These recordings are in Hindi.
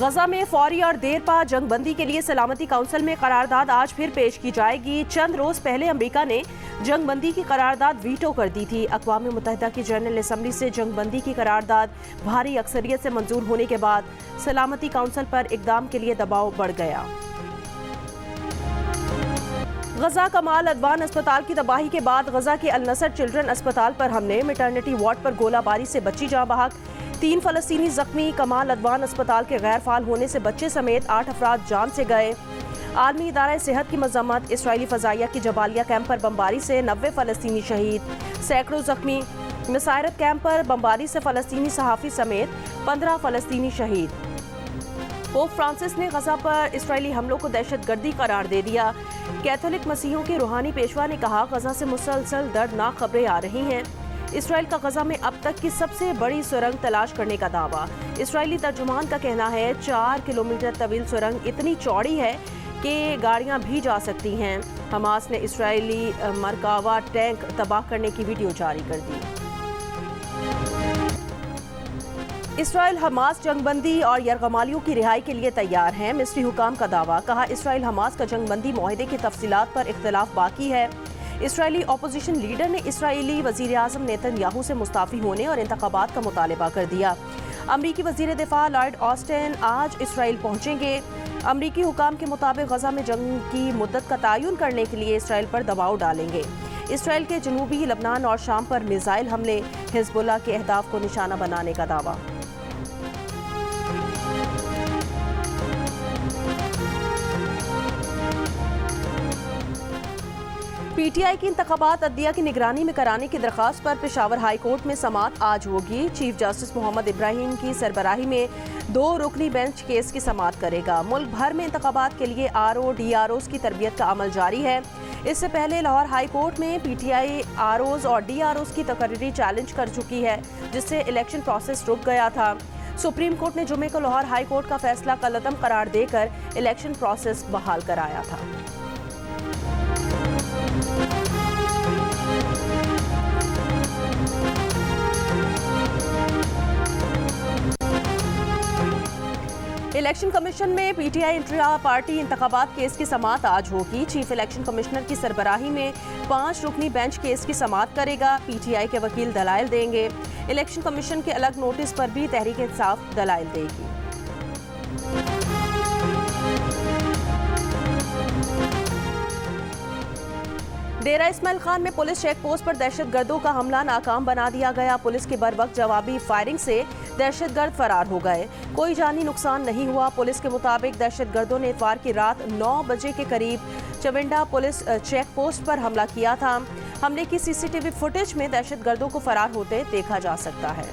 गजा में फौरी और देरपा जंगबंदी के लिए सलामती काउंसिल में करारदाद आज फिर पेश की जाएगी। चंद रोज पहले अमेरिका ने जंगबंदी की करारदाद वीटो कर दी थी। अक़वाम मुत्तहिदा की जनरल असम्बली से जंगबंदी की करारदाद भारी अक्सरियत से मंजूर होने के बाद सलामती काउंसिल पर इक़दाम के लिए दबाव बढ़ गया। गजा कमाल अदवान अस्पताल की तबाही के बाद गजा के अल नसर चिल्ड्रन अस्पताल पर हमले, मैटरनिटी वार्ड पर गोलाबारी से बच्ची जाँ बहक, 3 फ़लस्तीनी जख्मी। कमाल अदवान अस्पताल के गैर फाल होने से बच्चे समेत 8 अफराद जान से गए। आलमी इदारा सेहत की मजम्मत, इसराइली फ़ज़ाइया की जबालिया कैंप पर बमबारी से 90 फ़लस्तीनी शहीद, सैकड़ों जख्मी। मिसायरत कैंप पर बमबारी से फ़लस्तीनी सहाफ़ी समेत 15 फ़लस्तीनी शहीद। पोप फ्रांसिस ने गजा पर इसराइली हमलों को दहशतगर्दी करार दे दिया। कैथोलिक मसीहों के रूहानी पेशवा ने कहा, गजा से मुसलसल दर्दनाक खबरें आ रही हैं। इसराइल का गजा में अब तक की सबसे बड़ी सुरंग तलाश करने का दावा। इसराइली तर्जुमान का कहना है 4 किलोमीटर तवील सुरंग इतनी चौड़ी है कि गाड़ियां भी जा सकती हैं। हमास ने इसराइली मरकावा टैंक तबाह करने की वीडियो जारी कर दी। इसराइल हमास जंगबंदी और यरगमालियों की रिहाई के लिए तैयार हैं। मिस्री हुकाम का दावा, कहा इसराइल हमास का जंगबंदी मुआहदे की तफसीलात पर इख्तिलाफ बाकी है। इसराइली अपोजिशन लीडर ने इसराइली वज़ीर आज़म नेतन्याहू से मुस्ताफ़ी होने और इंतखाबात का मुतालबा कर दिया। अमरीकी वज़ीर दिफा लॉयड ऑस्टिन आज इसराइल पहुँचेंगे। अमरीकी हुकाम के मुताबिक गजा में जंग की मुद्दत का तयन करने के लिए इसराइल पर दबाव डालेंगे। इसराइल के जनूबी लबनान और शाम पर मिसाइल हमले, हिज़्बुल्लाह के अहदाफ को निशाना बनाने का दावा। पीटीआई की इंतखाबात अदलिया की निगरानी में कराने की दरख्वास्त पर पेशावर हाई कोर्ट में समाअत आज होगी। चीफ जस्टिस मोहम्मद इब्राहिम की सरबराही में 2 रुकनी बेंच केस की समाअत करेगा। मुल्क भर में इंतखाबात के लिए आरओ डीआरओज की तरबियत का अमल जारी है। इससे पहले लाहौर हाई कोर्ट में पीटीआई आरओज और डीआरओज की तकरीरी चैलेंज कर चुकी है, जिससे इलेक्शन प्रोसेस रुक गया था। सुप्रीम कोर्ट ने जुमे को लाहौर हाई कोर्ट का फैसला कलअदम करार देकर इलेक्शन प्रोसेस बहाल कराया था। इलेक्शन कमीशन में पीटीआई इंट्रा पार्टी इंतखाबात केस की समाअत आज होगी। चीफ इलेक्शन कमिश्नर की सरबराही में 5 रुकनी बेंच केस की समाअत करेगा। पीटीआई के वकील दलाइल देंगे। इलेक्शन कमीशन के अलग नोटिस पर भी तहरीक इंसाफ दलाइल देगी। डेरा इस्माइल खान में पुलिस चेक पोस्ट पर दहशतगर्दों का हमला नाकाम बना दिया गया। पुलिस के बरवक्त जवाबी फायरिंग से दहशतगर्द फरार हो गए। कोई जानी नुकसान नहीं हुआ। पुलिस के मुताबिक दहशतगर्दों ने इतवार की रात 9 बजे के करीब चविंडा पुलिस चेक पोस्ट पर हमला किया था। हमले की सीसीटीवी फुटेज में दहशतगर्दों को फरार होते देखा जा सकता है।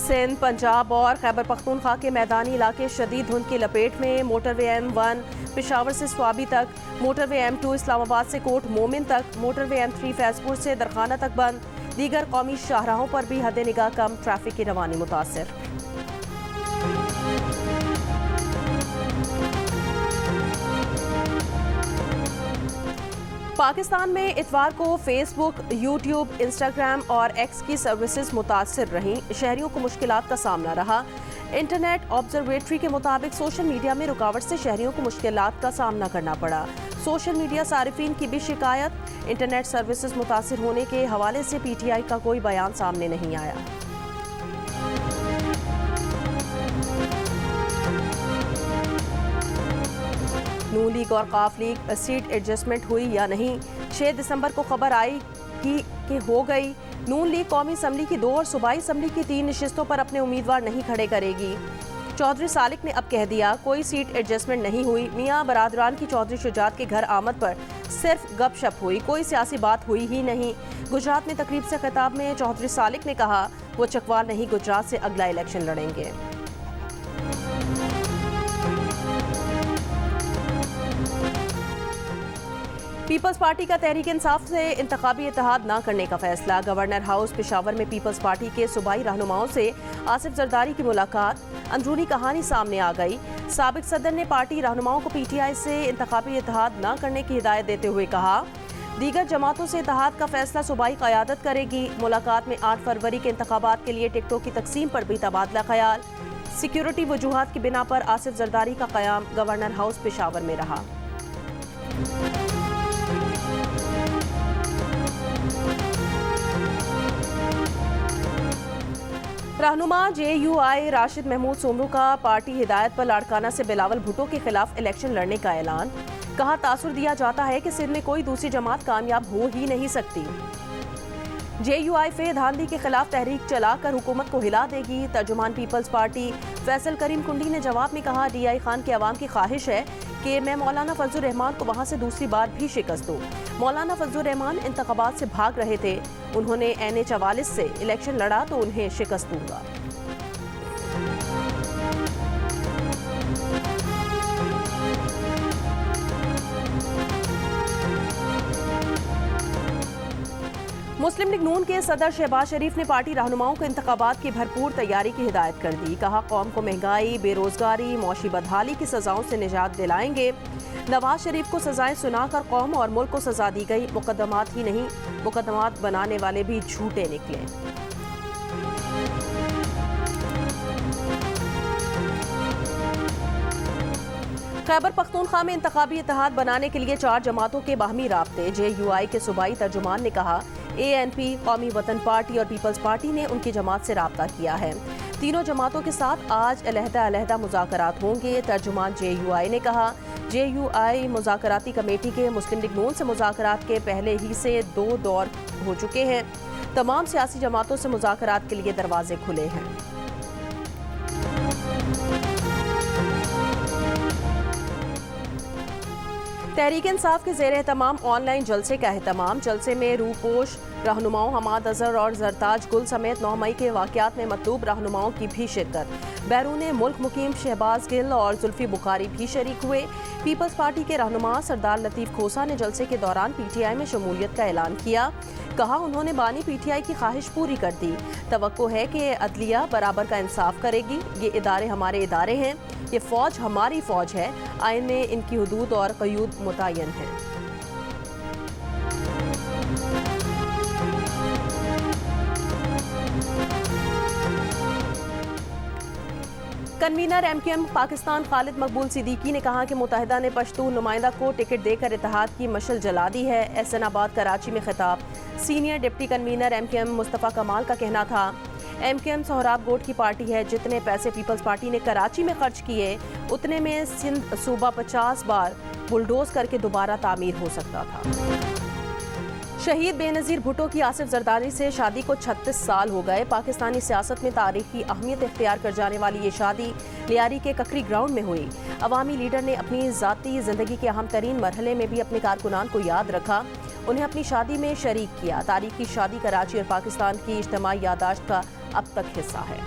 सिंध, पंजाब और खैबर पख्तूनख्वा के मैदानी इलाके शदीद धुंध की लपेट में। मोटरवे M1 पेशावर से स्वाबी तक, मोटरवे M2 इस्लामाबाद से कोट मोमिन तक, मोटरवे M3 फैजपुर से दरखाना तक बंद। दीगर कौमी शाहराहों पर भी हद निगाह कम, ट्रैफिक की रवानी मुतासिर। पाकिस्तान में इतवार को फेसबुक, यूट्यूब, इंस्टाग्राम और एक्स की सर्विसेज मुतासिर रहीं। शहरियों को मुश्किलात का सामना रहा। इंटरनेट ऑब्जर्वेटरी के मुताबिक सोशल मीडिया में रुकावट से शहरियों को मुश्किलात का सामना करना पड़ा। सोशल मीडिया सारिफीन की भी शिकायत। इंटरनेट सर्विसेज मुतासिर होने के हवाले से पीटीआई का कोई बयान सामने नहीं आया। नून लीग और काफ लीग सीट एडजस्टमेंट हुई या नहीं। 6 दिसंबर को खबर आई कि हो गई। नून लीग कौमी असम्बली की 2 और सूबाई असम्बली की 3 नशिस्तों पर अपने उम्मीदवार नहीं खड़े करेगी। चौधरी सालिक ने अब कह दिया, कोई सीट एडजस्टमेंट नहीं हुई। मियाँ बरादरान की चौधरी शुजात के घर आमद पर सिर्फ गपशप हुई, कोई सियासी बात हुई ही नहीं। गुजरात में तकरीब से खिताब में चौधरी सालिक ने कहा, वो चकवाल नहीं, गुजरात से अगला इलेक्शन लड़ेंगे। पीपल्स पार्टी का तहरीक इंसाफ से इंतखाबी इत्तेहाद न करने का फैसला। गवर्नर हाउस पेशावर में पीपल्स पार्टी के सूबाई रहनुमाओं से आसिफ जरदारी की मुलाकात। अंदरूनी कहानी सामने आ गई। साबिक सदर ने पार्टी रहनुमाओं को पीटीआई से इंतखाबी इत्तेहाद न करने की हिदायत देते हुए कहा, दीगर जमातों से इत्तेहाद का फैसला सूबाई क़यादत करेगी। मुलाकात में 8 फरवरी के इंतखाबात के लिए टिकटों की तकसीम पर भी तबादला ख्याल। सिक्योरिटी वजूहात की बिना पर आसिफ जरदारी का क़याम गवर्नर हाउस पेशावर में रहा। रहनुमा JUI राशिद महमूद सोमरू का पार्टी हिदायत पर लाड़काना से बिलावल भुट्टो के खिलाफ इलेक्शन लड़ने का ऐलान। कहा, तासुर दिया जाता है कि सिंध में कोई दूसरी जमात कामयाब हो ही नहीं सकती। JUI फे धांधली के खिलाफ तहरीक चलाकर हुकूमत को हिला देगी। तर्जुमान पीपल्स पार्टी फैसल करीम कुंडी ने जवाब में कहा, DI खान के अवाम की ख्वाहिश है कि मैं मौलाना फजलुर रहमान को वहाँ से दूसरी बार भी शिकस्त दूँ। मौलाना फजलुर रहमान इंतखाबात से भाग रहे थे। उन्होंने NH-44 से इलेक्शन लड़ा तो उन्हें शिकस्त दूंगा। मुस्लिम लीग नून के सदर शहबाज शरीफ ने पार्टी रहनुमाओं को इंतखाबात की भरपूर तैयारी की हिदायत कर दी। कहा, कौम को महंगाई, बेरोजगारी, मौशी बदहाली की सजाओं से निजात दिलाएंगे। नवाज शरीफ को सजाएं सुनाकर कौम और मुल्क को सजा दी गई। मुकदमात ही नहीं, मुकदमात बनाने वाले भी झूठे निकले। खैबर पख्तूनख्वा में इंतखाबी इत्तेहाद बनाने के लिए 4 जमातों के बाहमी राब्ते। JUI के सूबाई तर्जुमान ने कहा, ANP, कौमी वतन पार्टी और पीपल्स पार्टी ने उनकी जमात से राब्ता किया है। तीनों जमातों के साथ आज अलहदा मुज़ाकरात होंगे। तर्जुमान JUI ने कहा, JUI मुज़ाकराती कमेटी के मुस्लिम लीग नून से मुज़ाकरात के पहले ही से 2 दौर हो चुके हैं। तमाम सियासी जमातों से मुज़ाकरात के लिए दरवाजे खुले हैं। तहरीक इंसाफ के ज़ेर एहतमाम ऑनलाइन जलसे का एहतमाम। जलसे में रूपोश रहनुमाओं हमाद अजहर और जरताज गुल समेत 9 मई के वाक़यात में मतलूब रहनुमाओं की भी शिरकत। बैरून मुल्क मुकीम शहबाज गिल और जुल्फी बुखारी भी शरीक हुए। पीपल्स पार्टी के रहनुमा सरदार लतीफ़ खोसा ने जलसे के दौरान PTI में शमूलियत का ऐलान किया। कहा, उन्होंने बानी PTI की ख्वाहिश पूरी कर दी। तवक्को है कि अदलिया बराबर का इंसाफ करेगी। ये इदारे हमारे इदारे हैं, ये फ़ौज हमारी फ़ौज है। आइन में इनकी हुदूद और क़यूद मुतय्यन हैं। कन्वीनर MKM पाकिस्तान खालिद मकबूल सिद्दीकी ने कहा कि मुत्तहिदा ने पश्तून नुमाइंदा को टिकट देकर इत्तेहाद की मशल जला दी है। एहसनाबाद कराची में खिताब। Senior deputy convener MKM Mustafa कमाल का कहना था, MKM सोहराब गोट की पार्टी है। जितने पैसे पीपल्स पार्टी ने कराची में खर्च किए उतने में सिंध सूबा 50 बार बुलडोज करके दोबारा तामीर हो सकता था। शहीद बेनज़ीर भुट्टो की आसिफ जरदारी से शादी को 36 साल हो गए। पाकिस्तानी सियासत में तारीखी अहमियत इख्तियार कर जाने वाली ये शादी लियारी के ककरी ग्राउंड में हुई। अवामी लीडर ने अपनी ज़ाती ज़िंदगी के अहम तरीन मरहले में भी अपने कारकुनान को याद रखा, उन्हें अपनी शादी में शरीक किया। तारीखी शादी कराची और पाकिस्तान की इज्तिमाई यादाश्त का अब तक हिस्सा है।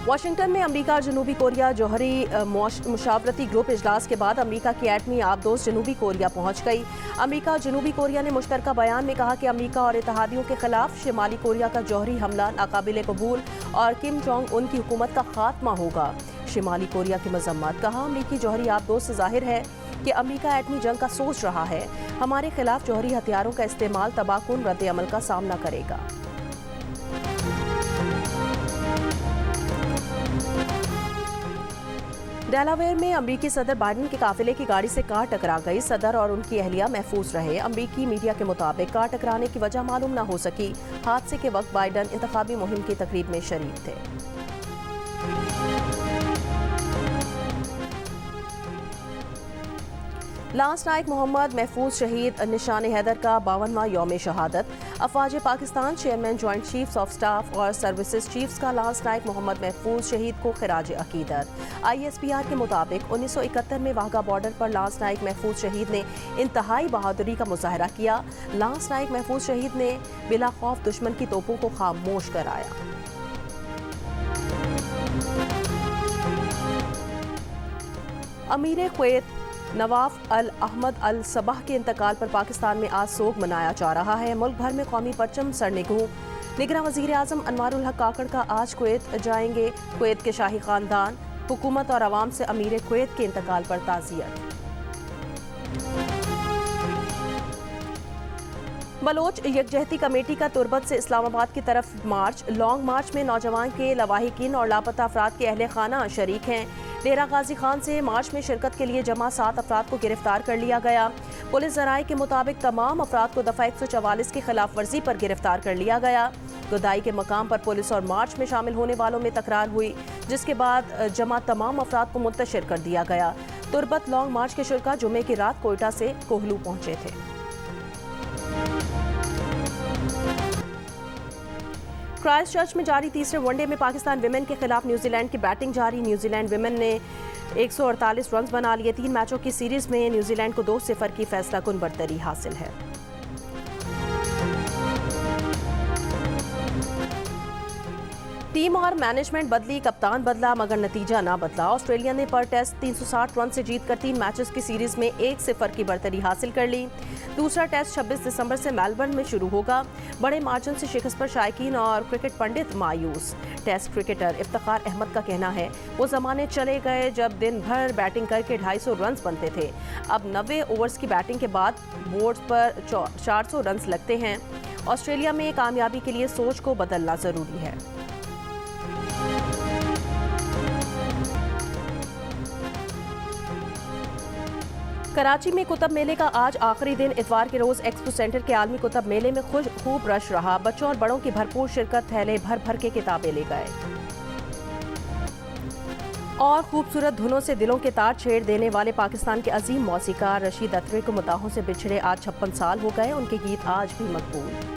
वाशिंगटन में अमेरिका और जनूबी कोरिया जौहरी मुशावरती ग्रुप इजलास के बाद अमेरिका की एटमी आबदोज़ जनूबी कोरिया पहुंच गई। अमेरिका और जनूबी कोरिया ने मुश्तरका बयान में कहा कि अमेरिका और इत्तेहादियों के खिलाफ शिमाली कोरिया का जौहरी हमला नाकाबिले कबूल और किम जोंग उन की हुकूमत का खात्मा होगा। शिमाली कोरिया की मजम्मत। कहा, अमेरिकी जौहरी आबदोज़ से जाहिर है कि अमेरिका एटमी जंग का सोच रहा है। हमारे खिलाफ जौहरी हथियारों का इस्तेमाल तबाहकुन रद्द अमल का सामना करेगा। डेलावेयर में अमरीकी सदर बाइडेन के काफिले की गाड़ी से कार टकरा गई। सदर और उनकी अहलिया महफूज रहे। अमरीकी मीडिया के मुताबिक कार टकराने की वजह मालूम न हो सकी। हादसे के वक्त बाइडेन इंतखाबी मुहिम की तकरीब में शरीक थे। लांस नाइक मोहम्मद महफूज शहीद निशान हैदर का 52वां यौम शहादत। अफवाज Pakistan chairman joint chiefs of staff और सर्विसेज चीफ्स का लांस नाइक मोहम्मद महफूज शहीद को खिराज अकीदत। ISPR के मुताबिक 1971 में वाघा बॉर्डर पर लांस नाइक महफूज शहीद ने इंतहाई बहादुरी का मुजाहरा किया। लांस नाइक महफूज शहीद ने बिला खौफ दुश्मन की तोपों को खामोश कराया। अमीर कुवैत नवाफ अल अहमद अल सबाह के इंतकाल पर पाकिस्तान में आज सोग मनाया जा रहा है। मुल्क भर में कौमी परचम सरनेगू निगरान वज़ीर आज़म अनवारुल हक काकड़ का आज कुवैत जाएंगे। कुवैत के शाही खानदान, हुकूमत और अवाम से अमीर कुवैत के इंतकाल पर ताज़ियत। बलोच यकजहती कमेटी का तुरबत से इस्लामाबाद की तरफ मार्च। लॉन्ग मार्च में नौजवान के लवाहिकीन और लापता अफराद के अहले खाना शरीक हैं। डेरा गाजी खान से मार्च में शिरकत के लिए जमा 7 अफराद को गिरफ्तार कर लिया गया। पुलिस ज़राए के मुताबिक तमाम अफराद को दफ़ा 144 की खिलाफ वर्जी पर गिरफ्तार कर लिया गया। गुदाई के मकाम पर पुलिस और मार्च में शामिल होने वालों में तकरार हुई, जिसके बाद जमा तमाम अफराद को मुंतशिर कर दिया गया। तुरबत लॉन्ग मार्च के शुरका जुमे की रात कोयटा से कोहलू पहुंचे थे। क्राइस्टचर्च में जारी तीसरे वनडे में पाकिस्तान विमेन के खिलाफ न्यूजीलैंड की बैटिंग जारी। न्यूजीलैंड विमेन ने 148 रन बना लिए। 3 मैचों की सीरीज में न्यूजीलैंड को 2-0 की फैसलाकुन बढ़तरी हासिल है। टीम और मैनेजमेंट बदली, कप्तान बदला मगर नतीजा ना बदला। ऑस्ट्रेलिया ने पर टेस्ट 360 रन से जीतकर 3 मैचेस की सीरीज में 1-0 की बढ़तरी हासिल कर ली। दूसरा टेस्ट 26 दिसंबर से मेलबर्न में शुरू होगा। बड़े मार्जिन से शिकस्त पर शायकीन और क्रिकेट पंडित मायूस। टेस्ट क्रिकेटर इफ्तिखार अहमद का कहना है, वो ज़माने चले गए जब दिन भर बैटिंग करके 250 रन बनते थे। अब 90 ओवर्स की बैटिंग के बाद बोर्ड पर 400 रन लगते हैं। ऑस्ट्रेलिया में कामयाबी के लिए सोच को बदलना ज़रूरी है। कराची में कुतुब मेले का आज आखिरी दिन। इतवार के रोज एक्सपो सेंटर के आलमी कुतुब मेले में खूब रश रहा। बच्चों और बड़ों की भरपूर शिरकत, थैले भर भर के किताबें ले गए और खूबसूरत धुनों से दिलों के तार छेड़ देने वाले पाकिस्तान के अजीम मौसीकार रशीद अतरे को मुताहों से बिछड़े आज 56 साल हो गए। उनके गीत आज भी मकबूल।